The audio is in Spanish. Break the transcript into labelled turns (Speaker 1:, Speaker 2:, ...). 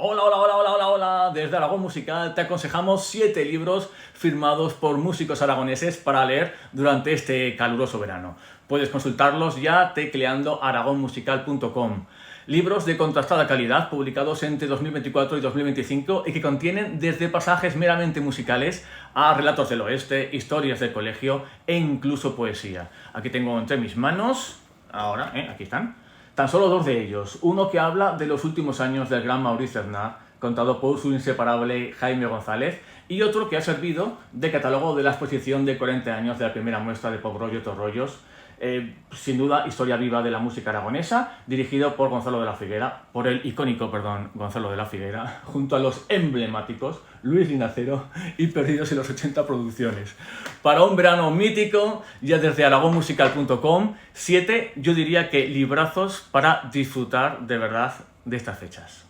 Speaker 1: Hola, hola, hola, hola, hola, hola. Desde Aragón Musical te aconsejamos 7 libros firmados por músicos aragoneses para leer durante este caluroso verano. Puedes consultarlos ya tecleando aragonmusical.com. Libros de contrastada calidad publicados entre 2024 y 2025 y que contienen desde pasajes meramente musicales a relatos del oeste, historias del colegio e incluso poesía. Aquí tengo entre mis manos, ahora, aquí están. Tan solo 2 de ellos, uno que habla de los últimos años del gran Maurice Bernard, contado por su inseparable Jaime González, y otro que ha servido de catálogo de la exposición de 40 años de la primera muestra de Pop Rollo Torrollos, sin duda historia viva de la música aragonesa, dirigido por Gonzalo de la Figuera, por el icónico, Gonzalo de la Figuera, junto a los emblemáticos Luis Linacero y Perdidos en los 80 Producciones. Para un verano mítico, ya desde aragonmusical.com, 7, yo diría que librazos para disfrutar de verdad de estas fechas.